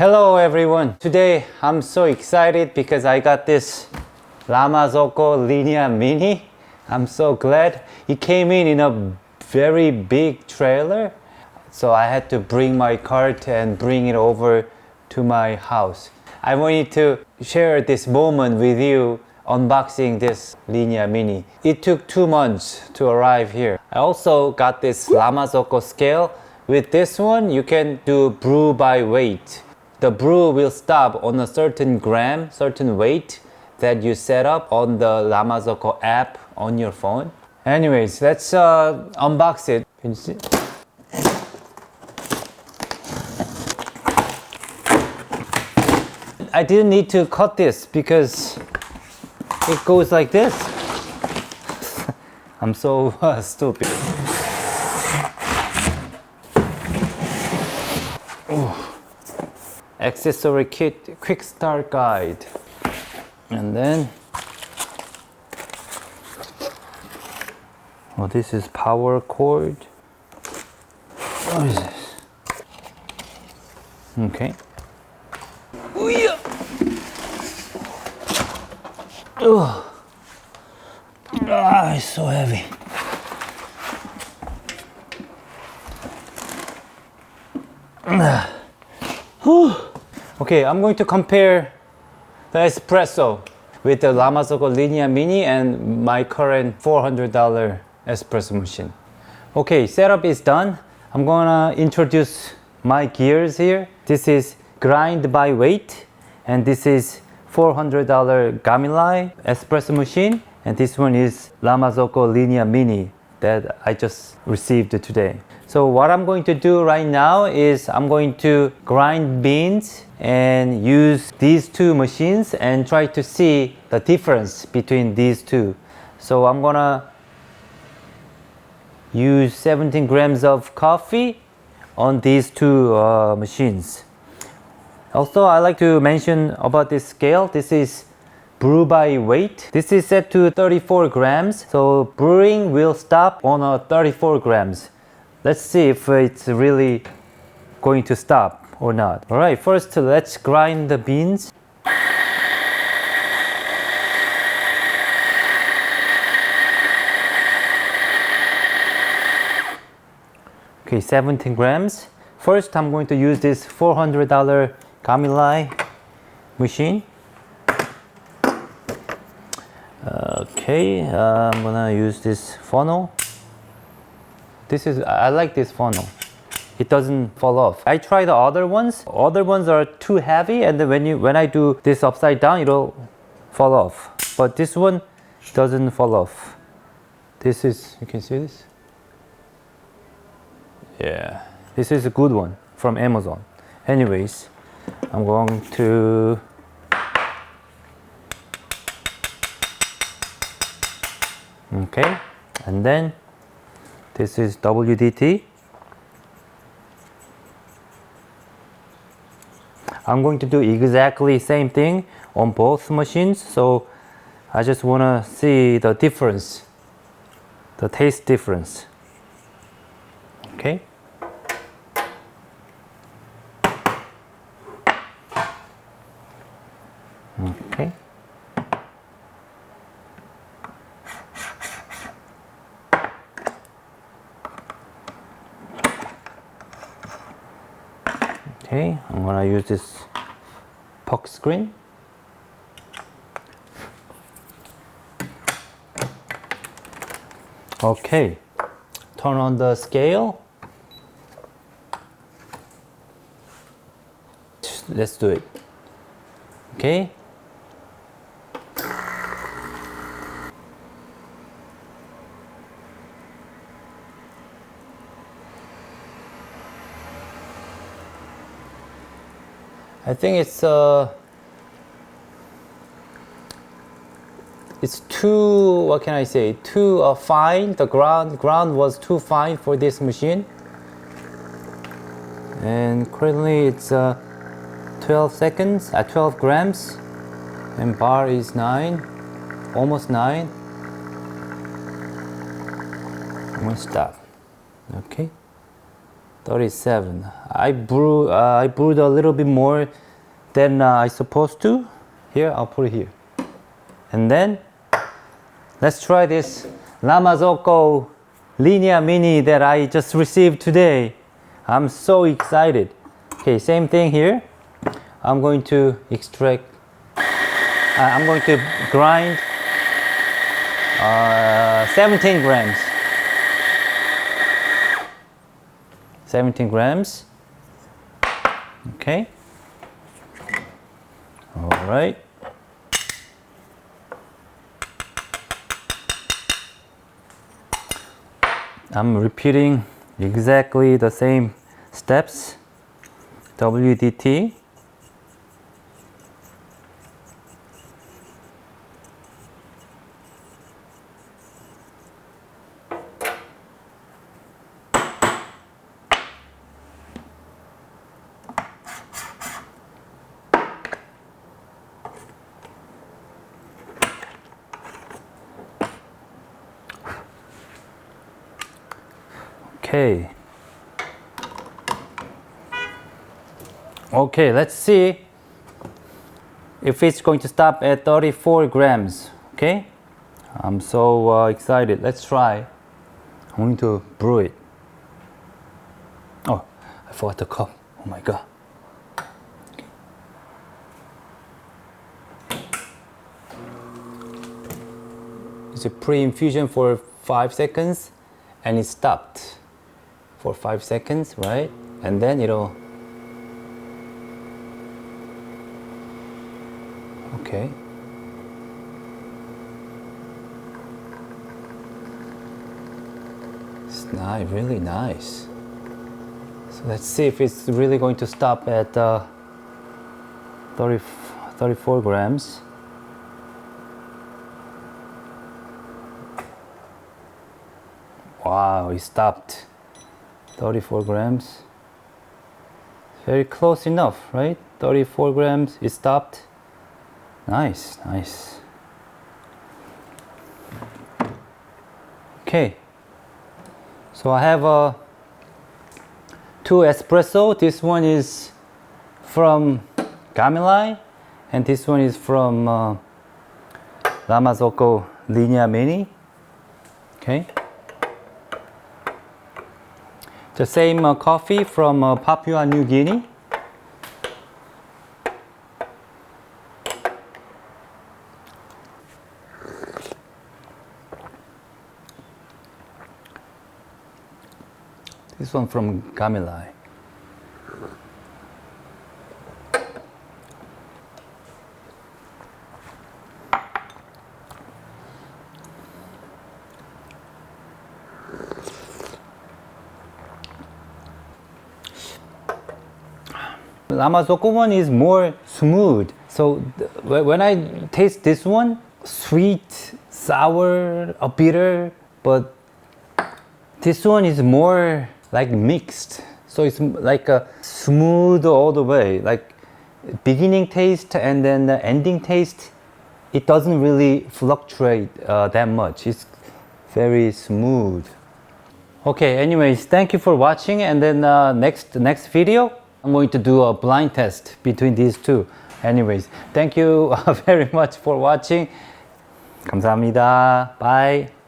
Hello everyone. Today I'm so excited because I got this Marzocco Linea Mini. I'm so glad. It came in a very big trailer. So I had to bring my cart and bring it over to my house. I wanted to share this moment with you unboxing this Linea Mini. It took 2 months to arrive here. I also got this Marzocco scale. With this one, you can do brew by weight. The brew will stop on a certain gram, certain weight that you set up on the Marzocco app on your phone. Anyways, let's unbox it. Can you see? I didn't need to cut this because it goes like this. I'm so stupid. Ooh. Accessory kit, quick start guide. And then, oh, this is power cord. What is this? Okay. Ugh. Ah, it's so heavy. Okay, I'm going to compare the espresso with the Marzocco Linea Mini and my current $400 espresso machine. Okay, setup is done. I'm gonna introduce my gears here. This is grind by weight, and this is $400 Gemilai espresso machine, and this one is Marzocco Linea Mini that I just received today. So what I'm going to do right now is I'm going to grind beans and use these two machines and try to see the difference between these two. So I'm gonna use 17 grams of coffee on these two machines. Also, I like to mention about this scale. This is brew by weight. This is set to 34 grams. So brewing will stop on 34 grams. Let's see if it's really going to stop or not. All right, first let's grind the beans. Okay, 17 grams. First, I'm going to use this $400 Gemilai machine. Okay, I'm gonna use this funnel. I like this funnel. It doesn't fall off. I tried the other ones. Other ones are too heavy, and then when I do this upside down, it'll fall off. But this one doesn't fall off. This is, you can see this? Yeah, this is a good one from Amazon. Anyways, I'm going to okay, and then this is WDT. I'm going to do exactly same thing on both machines, so I just want to see the difference, the taste difference. Okay. Okay. Okay, I'm gonna use this puck screen. Okay, turn on the scale. Let's do it. Okay. I think it's too, what can I say, too fine. The ground was too fine for this machine. And currently it's 12 seconds at 12 grams, and bar is 9, almost 9. I'm gonna stop. Okay. 37. I brewed a little bit more than I supposed to. Here, I'll put it here. And then let's try this Marzocco Linea Mini that I just received today. I'm so excited. Okay, same thing here. I'm going to grind 17 grams. 17 grams. Okay. All right. I'm repeating exactly the same steps. WDT. Okay. Okay, let's see if it's going to stop at 34 grams. Okay, I'm so excited. Let's try. I'm going to brew it. Oh, I forgot the cup. Oh my god. It's a pre-infusion for 5 seconds and it stopped for 5 seconds, right? And then it'll... Okay. It's nice, really nice. So let's see if it's really going to stop at 34 grams. Wow, it stopped. 34 grams. Very close enough, right? 34 grams, it stopped. Nice, nice. Okay. So I have 2 espresso. This one is from Gemilai and this one is from Marzocco Linea Mini. Okay. The same coffee from Papua New Guinea. This one from Gemilai. Marzocco one is more smooth. So when I taste this one, sweet, sour, a bitter, but this one is more like mixed. So it's like a smooth all the way, like beginning taste and then the ending taste. It doesn't really fluctuate that much. It's very smooth. Okay, anyways, thank you for watching. And then next video, I'm going to do a blind test between these two. Anyways, thank you very much for watching. 감사합니다. Bye.